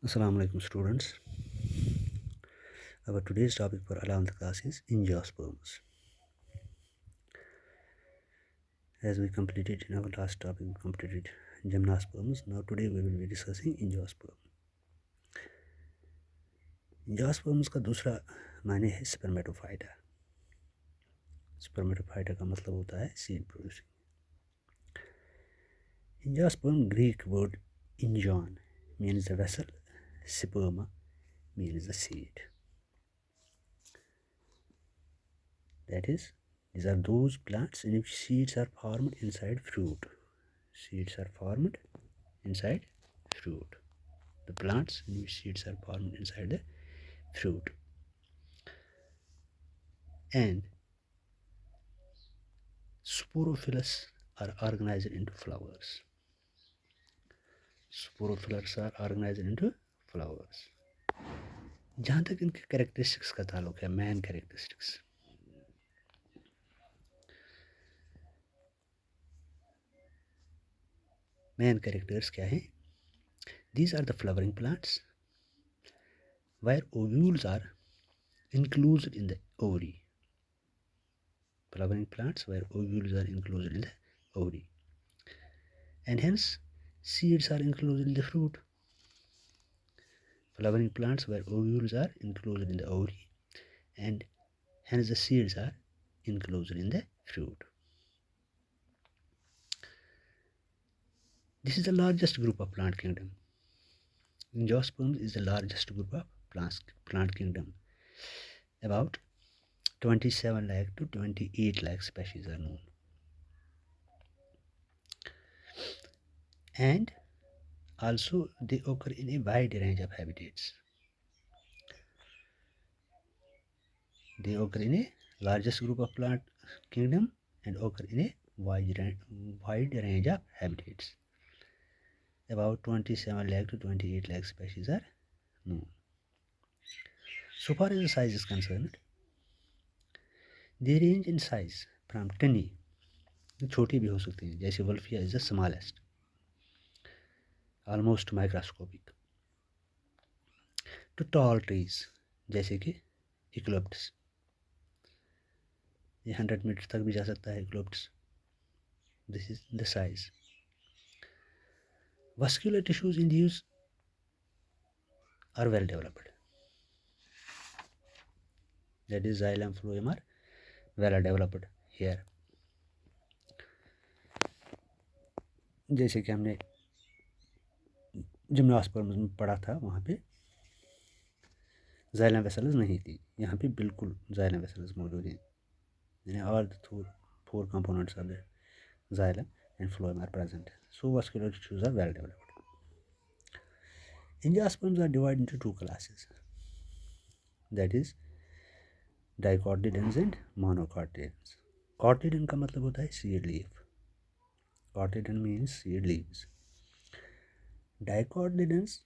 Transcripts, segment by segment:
Assalamu alaikum students. Our today's topic for 11th class is angiosperms. As we completed in our last topic, we completed gymnosperms. Now today we will be discussing angiosperm. Angiosperms का दूसरा मायने है spermatophyta. Spermatophyta का मतलब होता है seed producing. Angiosperm Greek word angion means the vessel, sperma means the seed. That is, these are those plants in which seeds are formed inside fruit. Seeds are formed inside fruit. The plants in which seeds are formed inside the fruit. And sporophylls are organized into flowers. Sporophylls are organized into flowers. जहाँ तक इनके characteristics का ताल्लुक है, man characteristics, man characters क्या हैं? These are the flowering plants where ovules are included in the ovary. Flowering plants where ovules are included in the ovary. And hence seeds are included in the fruit. Flowering plants where ovules are included in the ovary and hence the seeds are included in the fruit. This is the largest group of plant kingdom. Angiosperms is the largest group of plant kingdom. About 27 lakh to 28 lakh species are known. And also they occur in a wide range of habitats. They occur in a largest group of plant kingdom and occur in a wide range of habitats. About 27 lakh to 28 lakh species are known. So far as the size is concerned, they range in size from tiny, छोटी भी हो सकती हैं, जैसे वल्फिया is the smallest, almost microscopic, to tall trees, जैसे कि eucalyptus, ये 100 metre तक भी जा सकता है eucalyptus. This is the size. Vascular tissues in these are well developed. That is, xylem phloem are well developed here. जैसे कि हमने जिम्नोस्पर्म्स में पढ़ा था, वहाँ पे xylem vessels नहीं थी. यहाँ पे बिल्कुल xylem vessels मौजूद हैं. All the four components of the xylem and phloem are present. So vascular tissues are well developed. Angiosperms are divided into two classes. That is, dicotyledons and monocotyledons. Cotyledon का मतलब होता है seed leaf. Cotyledon means seed leaves. Dicotyledons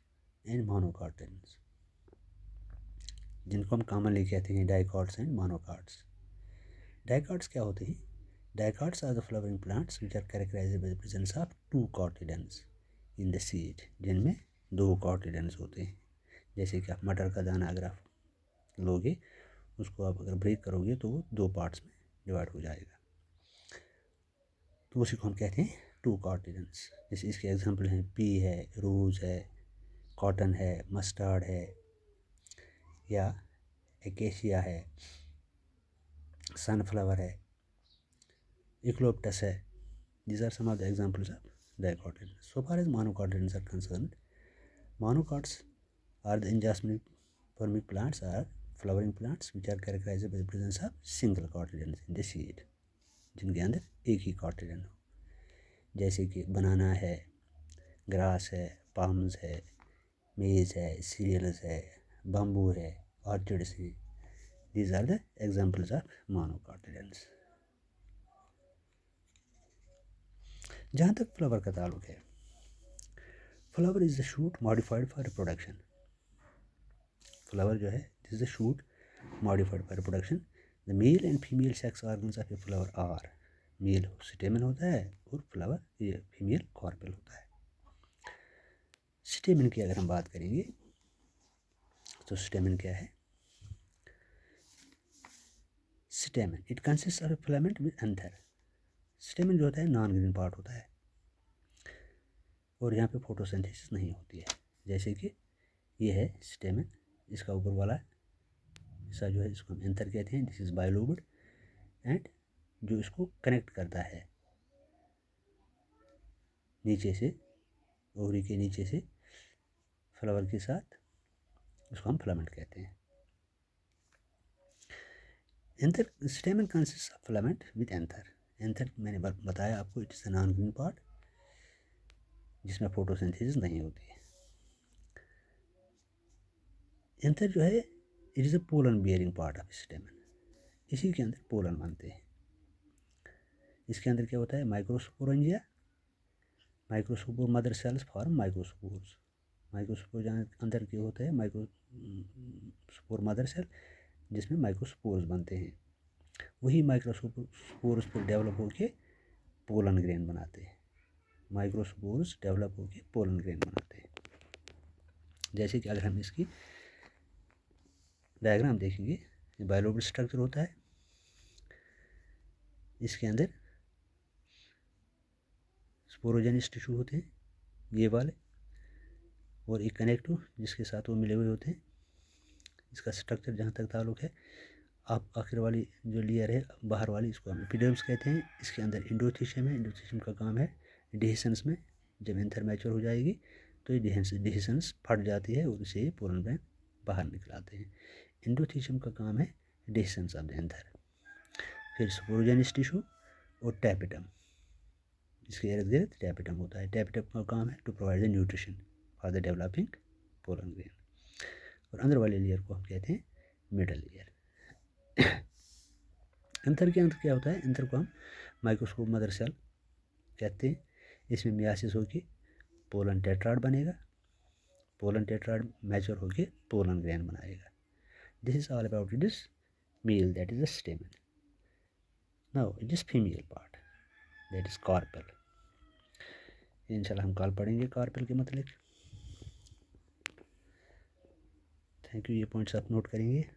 and monocotyledons, जिनको हम commonly कहते हैं dicots and monocots. Dicots क्या होते हैं? Dicots are the flowering plants which are characterized by the presence of two cotyledons in the seed, जिनमें दो cotyledons होते हैं. जैसे कि आप मटर का दाना अगर आप लोगे, उसको आप अगर ब्रेक करोगे तो वो दो पार्ट्स में डिवाइड हो जाएगा, तो उसी को हम कहते हैं टू कॉटिलेडन्स. जैसे इसके एग्जांपल हैं पी है, रोज़ है, कॉटन है, मस्टर्ड है, या एकेशिया है, सनफ्लावर है, यूकेलिप्टस है. These are some of the examples of dicotyledons. So far as monocotyledons are concerned, monocots are the angiospermic plants are flowering plants which are characterized by the presence of single cotyledons in the seed, जिनके अंदर एक ही cotyledon हो. जैसे कि बनाना है, grass है, palms है, मेज है, सीरियल्स है, बम्बू है, ऑर्चिड्स हैं. These are the examples of monocotyledons. जहाँ तक फ्लावर का ताल्लुक है, flower is the shoot modified for reproduction. Flower जो है, this is the shoot modified for reproduction. The male and female sex organs of a flower are, male stamen होता है और फ्लावर ये फीमेल कॉर्पेल होता है. स्टेमन की अगर हम बात करेंगे तो स्टेमन क्या है? स्टेमन it consist of A filament with anther. स्टेमन जो होता है नॉन ग्रीन पार्ट होता है और यहाँ पे फोटोसिंथेसिस नहीं होती है। जैसे कि ये है स्टेमन, इसका ऊपर वाला हिस्सा जो है इसको हम एंथर कहते हैं। दिस इज बायोलोब्ड एंड जो इसको कनेक्ट करता है नीचे से, ओवरी के नीचे से फ्लावर के साथ, उसको हम फिलामेंट कहते हैं। Anther स्टेमन consist of filament with anther. Anther मैंने बताया आपको, it is a non green part जिसमें फोटोसिंथेसिस नहीं होती है। एंथर जो है it is a pollen bearing part of स्टेमन। इसी के अंदर पोलन बनते हैं। इसके अंदर क्या होता है? Microsporangia, microspore mother cells form microspores. Microspore अंदर क्या होता है? माइक्रोस्पोर मदर सेल जिसमें माइक्रोस्पोर्स बनते हैं। वही माइक्रोस्पोर्स पर डेवलप होके पोलन ग्रेन बनाते हैं। माइक्रोस्पोर्स डेवलप होके पोलन ग्रेन बनाते हैं। जैसे कि अगर हम इसकी डायग्राम देखेंगे, बायोलोबल स्ट्रक्चर होता है, इसके अंदर स्पोरोजेनिस टिश्यू होते हैं ये वाले, और एक कनेक्टिव जिसके साथ वो मिले हुए होते हैं। इसका स्ट्रक्चर जहाँ तक ताल्लुक है, आप आखिर वाली जो लेयर है बाहर वाली, इसको हम एपिडर्मिस कहते हैं। इसके अंदर एंडोथीशियम है। एंडोथीशियम का काम है डिहिसेंस में, जब एंथर मैच्योर हो जाएगी तो ये डिहिसेंस फट जाती है और इसे पोलन ग्रैंड बाहर निकलाते हैं। एंडोथीशियम का काम है डिहिसेंस ऑफ द एंथर। फिर स्पोरोजेनिस टिश्यू और टैपेटम, इसके इर्द गिर्द टैपेटम होता है। टैपेटम का काम है to provide the nutrition for the developing pollen grain. और अंदर वाले लेयर को हम कहते हैं मिडल लेयर। एंथर के अंदर क्या होता है? एंथर को हम माइक्रोस्कोप मदर सेल कहते हैं। इसमें मियासिस होकर पोलन टेट्राड बनेगा। पोलन टेट्राड मैच्योर होकर पोलन ग्रेन बनाएगा। This is all about it is male, that is the स्टेमन। Now it is female part, that is carpel. इंशाल्लाह हम कल पढ़ेंगे कार्पेल के मतलब। Thank you. ये पॉइंट्स आप नोट करेंगे।